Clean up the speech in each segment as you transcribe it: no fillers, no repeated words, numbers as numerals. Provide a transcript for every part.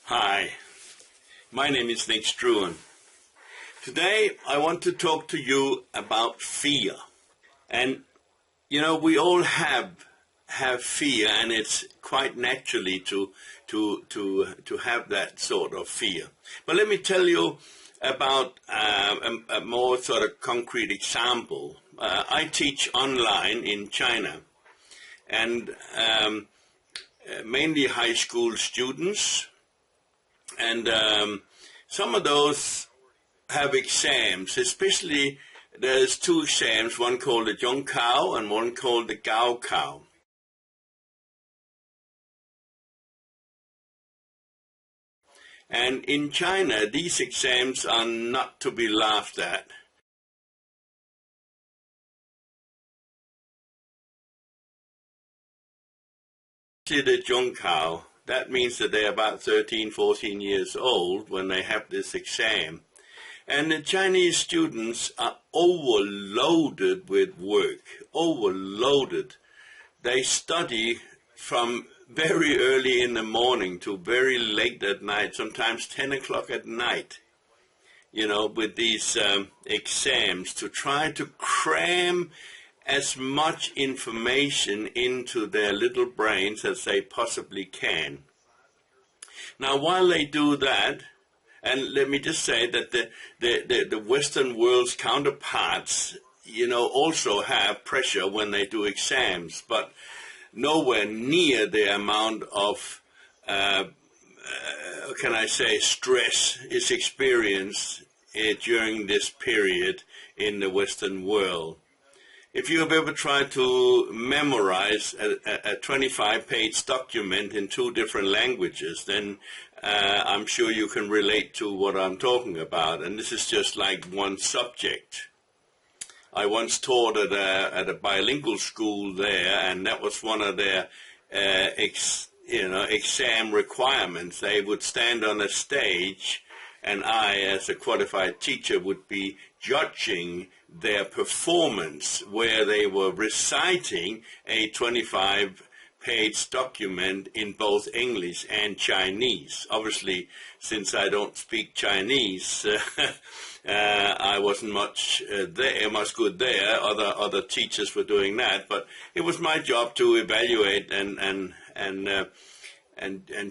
Hi, my name is Nick Struan. Today I want to talk to you about fear. And we all have fear, and it's quite naturally to have that sort of fear. But let me tell you about a more sort of concrete example. I teach online in China, and mainly high school students. And some of those have exams, especially there's two exams, one called the Zhongkao and one called the Gaokao. And in China, these exams are not to be laughed at. The Zhongkao, that means that they're about 13, 14 years old when they have this exam. And the Chinese students are overloaded with work, overloaded. They study from very early in the morning to very late at night, sometimes 10 o'clock at night, with these exams to try to cram as much information into their little brains as they possibly can. Now, while they do that, and let me just say that the Western world's counterparts, also have pressure when they do exams, but nowhere near the amount of, stress is experienced during this period in the Western world. If you have ever tried to memorize a 25-page document in two different languages, then I'm sure you can relate to what I'm talking about. And this is just like one subject. I once taught at a bilingual school there, and that was one of their exam requirements. They would stand on a stage, and I, as a qualified teacher, would be judging their performance, where they were reciting a 25-page document in both English and Chinese. Obviously, since I don't speak Chinese, I wasn't much good there. Other teachers were doing that, but it was my job to evaluate and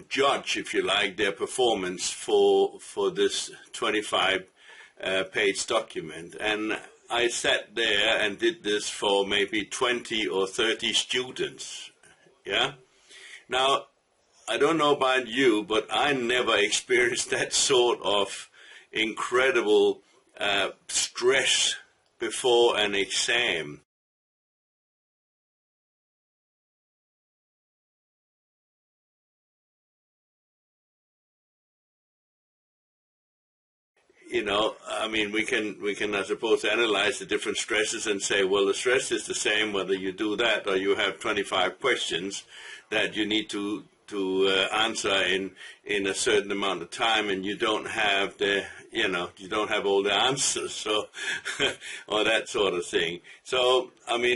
judge, if you like, their performance for this 25-page document. And I sat there and did this for maybe 20 or 30 students. Yeah. Now, I don't know about you, but I never experienced that sort of incredible stress before an exam. We can, I suppose, analyze the different stresses and say, well, the stress is the same whether you do that or you have 25 questions that you need to answer in a certain amount of time, and you don't have you don't have all the answers, so or that sort of thing. So,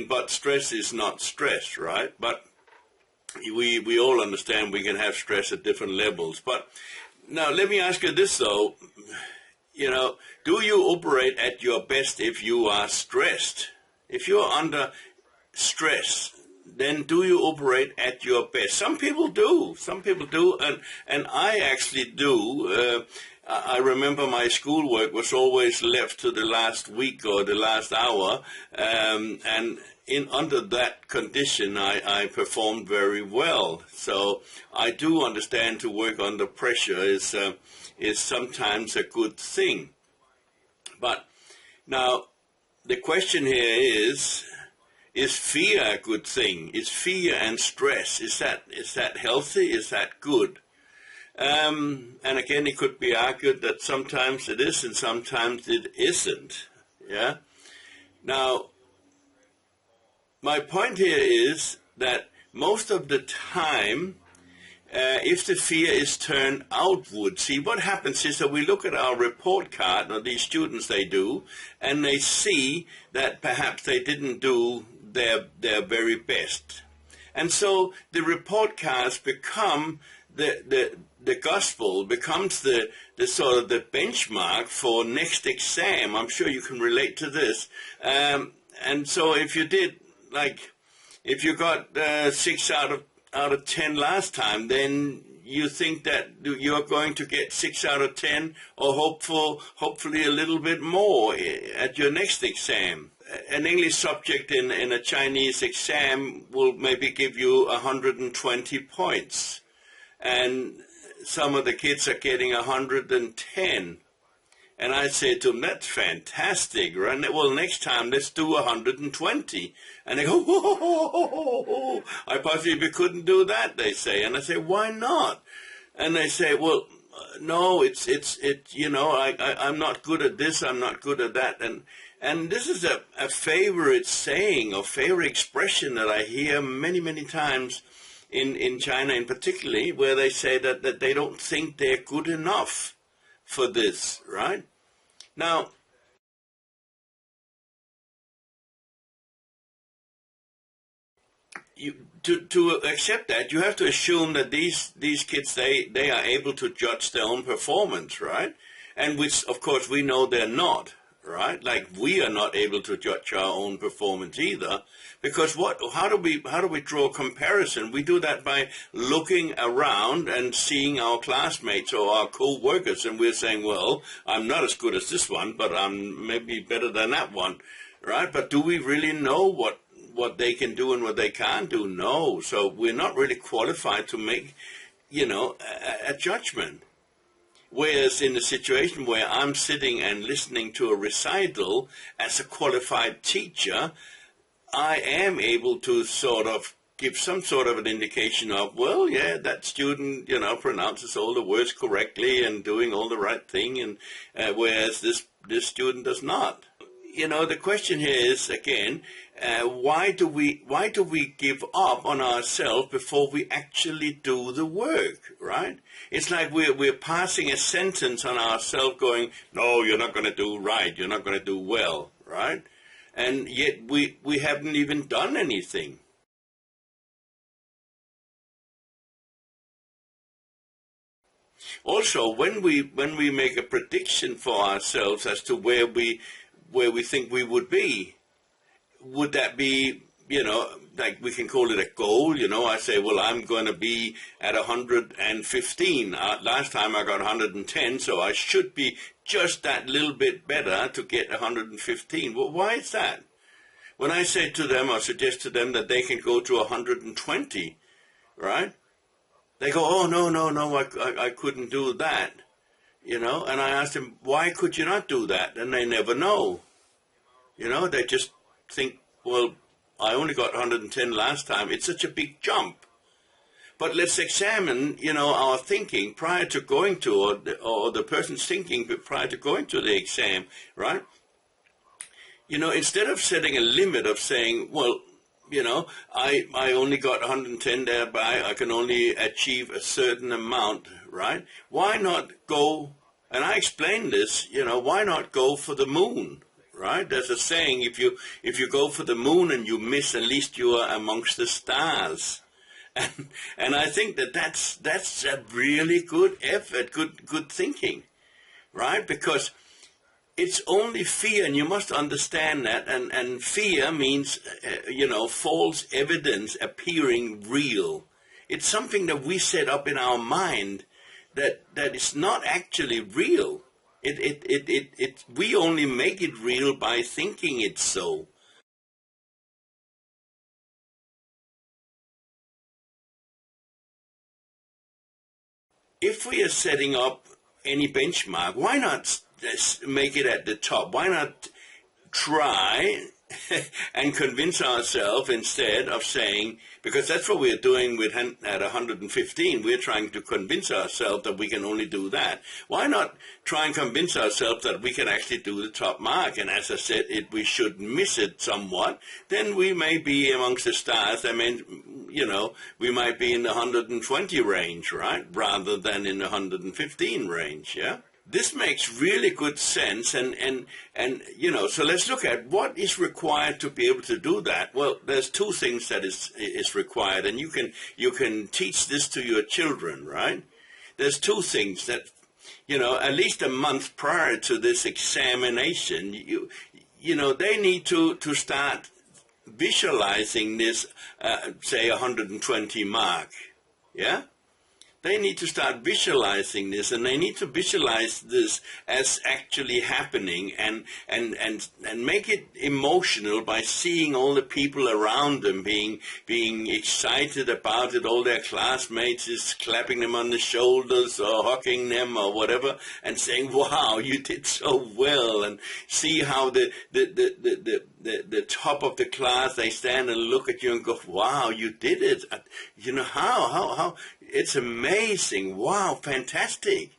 but stress is not stress, right? But we all understand we can have stress at different levels. But now let me ask you this, though. Do you operate at your best if you are stressed? If you're under stress, then do you operate at your best? Some people do, and I actually do. I remember my schoolwork was always left to the last week or the last hour, and under that condition, I performed very well. So I do understand to work under pressure is sometimes a good thing. But now the question here is fear a good thing? Is fear and stress, is that healthy? Is that good? And again, it could be argued that sometimes it is and sometimes it isn't. Yeah. Now, my point here is that most of the time, if the fear is turned outward, see, what happens is that we look at our report card, or these students, they do, and they see that perhaps they didn't do their very best. And so the report cards become the the gospel becomes the sort of the benchmark for next exam. I'm sure you can relate to this. And so if you did, like, if you got 6 out of 10 last time, then you think that you're going to get 6 out of 10, or hopefully a little bit more at your next exam. An English subject in a Chinese exam will maybe give you 120 points, and some of the kids are getting 110. And I say to them, that's fantastic, right? Well, next time, let's do 120. And they go, whoa, I possibly couldn't do that, they say. And I say, why not? And they say, well, no, it's you know, I'm not good at this, I'm not good at that. And this is a favorite saying or favorite expression that I hear many, many times in China in particularly, where they say that they don't think they're good enough for this, right? Now, to accept that, you have to assume that these kids, they are able to judge their own performance, right? And which, of course, we know they're not, right? Like, we are not able to judge our own performance either, because how do we draw a comparison? We do that by looking around and seeing our classmates or our co-workers, and we're saying, well, I'm not as good as this one, but I'm maybe better than that one, right? But do we really know what they can do and what they can't do? No. So we're not really qualified to make, you know, a judgment. Whereas in a situation where I'm sitting and listening to a recital as a qualified teacher, I am able to sort of give some sort of an indication of, well, yeah, that student, you know, pronounces all the words correctly and doing all the right thing, and whereas this student does not. You know, the question here is, again, why do we give up on ourselves before we actually do the work, right? It's like we're passing a sentence on ourselves going, no, you're not going to do right, you're not going to do well, right? And yet we haven't even done anything. Also, when we make a prediction for ourselves as to where we think we would be, would that be, you know, like we can call it a goal? You know, I say, well, I'm going to be at 115. Last time I got 110, so I should be just that little bit better to get 115. Well, why is that? When I say to them or suggest to them that they can go to 120, right? They go, oh, no, I couldn't do that, you know? And I ask them, why could you not do that? And they never know. You know, they just think, well, I only got 110 last time. It's such a big jump. But let's examine, you know, our thinking prior to going to, or the person's thinking prior to going to the exam, right? You know, instead of setting a limit of saying, well, you know, I only got 110 thereby, I can only achieve a certain amount, right? Why not go, and I explained this, you know, why not go for the moon? Right? There's a saying, if you go for the moon and you miss, at least you are amongst the stars. And I think that's a really good effort, good thinking, right? Because it's only fear, and you must understand that, and fear means, you know, false evidence appearing real. It's something that we set up in our mind that is not actually real. We only make it real by thinking it's so. If we are setting up any benchmark, why not make it at the top? Why not try and convince ourselves instead of saying, because that's what we're doing at 115, we're trying to convince ourselves that we can only do that. Why not try and convince ourselves that we can actually do the top mark? And as I said, we should miss it somewhat, then we may be amongst the stars. I mean, you know, we might be in the 120 range, right, rather than in the 115 range, yeah? This makes really good sense, and you know, so let's look at what is required to be able to do that. Well, there's two things that is required, and you can teach this to your children, right? there's two things that, at least a month prior to this examination, they need to start visualizing this, say, 120 mark. Yeah? They need to start visualizing this, and they need to visualize this as actually happening, and make it emotional by seeing all the people around them being excited about it, all their classmates is clapping them on the shoulders or hugging them or whatever, and saying, "Wow, you did so well," and see how the top of the class, they stand and look at you and go, "Wow, you did it." How it's amazing. Wow, fantastic.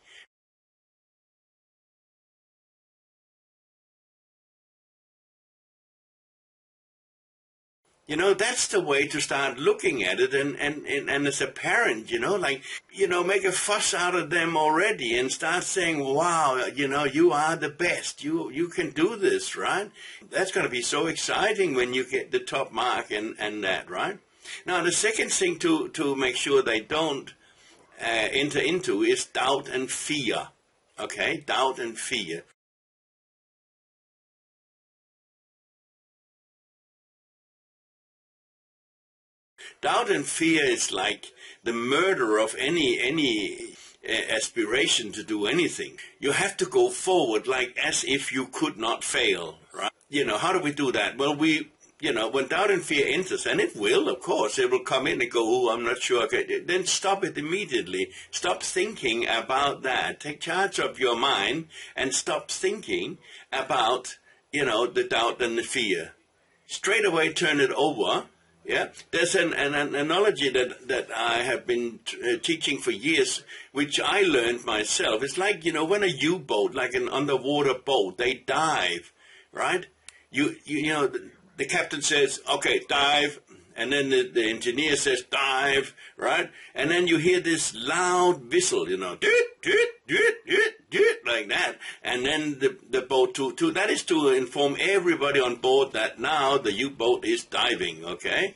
That's the way to start looking at it, and as a parent, make a fuss out of them already and start saying, "Wow, you are the best. You can do this," right? That's going to be so exciting when you get the top mark and that, right? Now, the second thing to make sure they don't enter into is doubt and fear. Okay, doubt and fear. Doubt and fear is like the murder of any aspiration to do anything. You have to go forward like as if you could not fail, right? How do we do that? Well, when doubt and fear enters, and it will, of course, it will come in and go, "Oh, I'm not sure." Okay, then stop it immediately. Stop thinking about that. Take charge of your mind and stop thinking about, the doubt and the fear. Straight away turn it over. Yeah, there's an analogy that I have been teaching for years, which I learned myself. It's like, when a U-boat, like an underwater boat, they dive, right? The captain says, "Okay, dive," and then the engineer says, "Dive," right? And then you hear this loud whistle, doot, doot, doot, doot, doot, like that. And then the boat, that is to inform everybody on board that now the U-boat is diving, okay?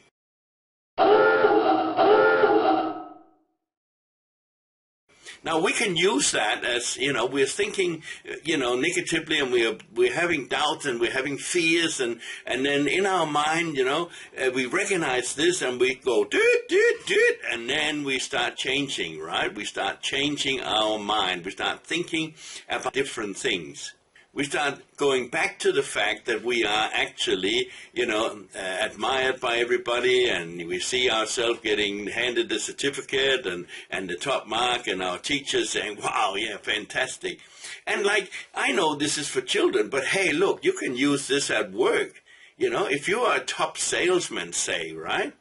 Now we can use that as, we're thinking, negatively, and we're having doubts and we're having fears, and then in our mind, we recognize this and we go, doot, doot, doot, and then we start changing, right? We start changing our mind. We start thinking about different things. We start going back to the fact that we are actually, admired by everybody, and we see ourselves getting handed the certificate and the top mark, and our teachers saying, "Wow, yeah, fantastic." And I know this is for children, but hey, look, you can use this at work. If you are a top salesman, say, right?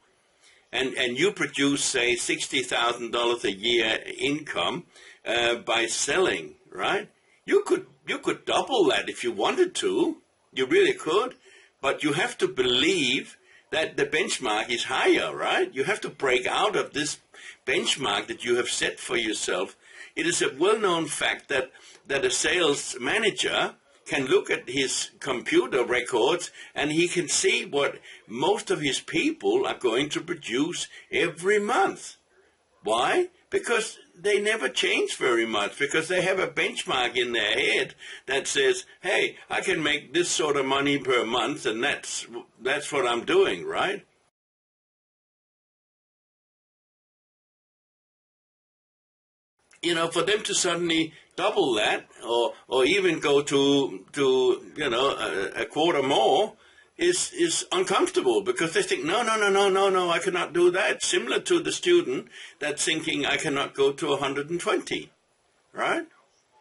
And you produce, say, $60,000 a year income by selling, right? You could double that if you wanted to. You really could. But you have to believe that the benchmark is higher, right? You have to break out of this benchmark that you have set for yourself. It is a well-known fact that a sales manager can look at his computer records and he can see what most of his people are going to produce every month. Why? Because they never change very much, because they have a benchmark in their head that says, "Hey, I can make this sort of money per month, and that's what I'm doing," right? For them to suddenly double that, or even go to a quarter more, is uncomfortable, because they think, no, I cannot do that. Similar to the student that's thinking, "I cannot go to 120, right?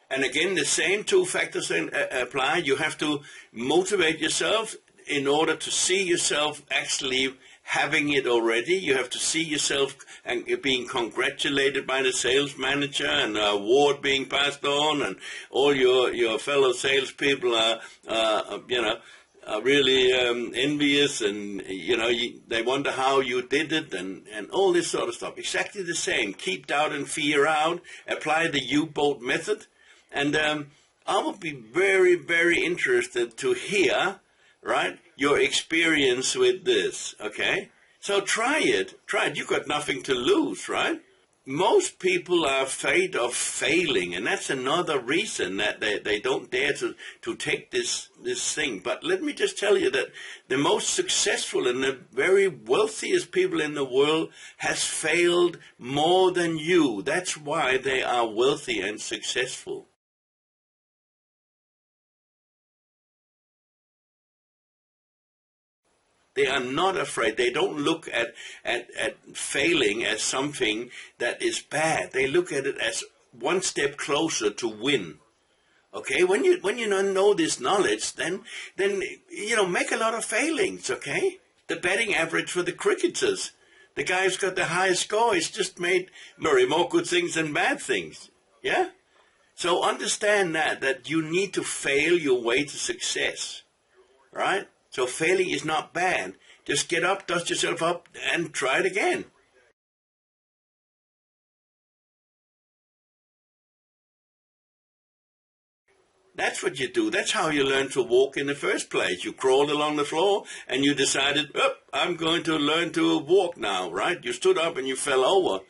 And again, the same two factors apply. You have to motivate yourself in order to see yourself actually having it already. You have to see yourself and being congratulated by the sales manager, and an award being passed on, and all your fellow salespeople are really envious, and they wonder how you did it, and all this sort of stuff. Exactly the same. Keep doubt and fear out. Apply the U-boat method, and I would be very, very interested to hear, right, your experience with this. Okay, so try it. You've got nothing to lose, right? most people are afraid of failing, and that's another reason that they don't dare to take this thing. But let me just tell you that the most successful and the very wealthiest people in the world has failed more than you. That's why they are wealthy and successful. They are not afraid. They don't look at failing as something that is bad. They look at it as one step closer to win. Okay, when you know this knowledge, then make a lot of failings. Okay, the batting average for the cricketers, the guy who's got the highest score, is just made more good things than bad things. Yeah, so understand that you need to fail your way to success, right? So failing is not bad. Just get up, dust yourself up, and try it again. That's what you do. That's how you learn to walk in the first place. You crawled along the floor, and you decided, oh, I'm going to learn to walk now, right? You stood up and you fell over.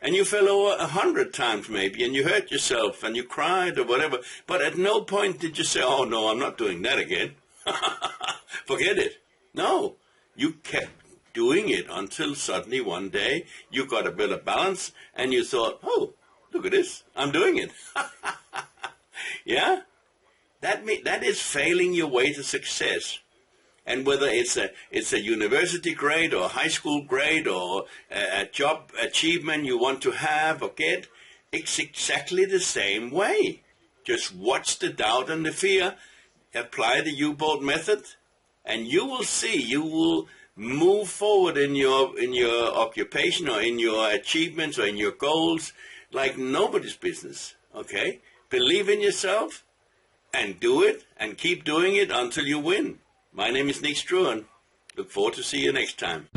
And you fell over 100 times maybe, and you hurt yourself, and you cried or whatever. But at no point did you say, oh, no, I'm not doing that again. Forget it. No, you kept doing it until suddenly one day you got a bit of balance and you thought, oh, look at this, I'm doing it. Yeah? That is failing your way to success. And whether it's a university grade or a high school grade or a job achievement you want to have or get, it's exactly the same way. Just watch the doubt and the fear, apply the U-boat method, and you will see, you will move forward in your occupation or in your achievements or in your goals like nobody's business, okay? Believe in yourself and do it and keep doing it until you win. My name is Nick Struan. Look forward to see you next time.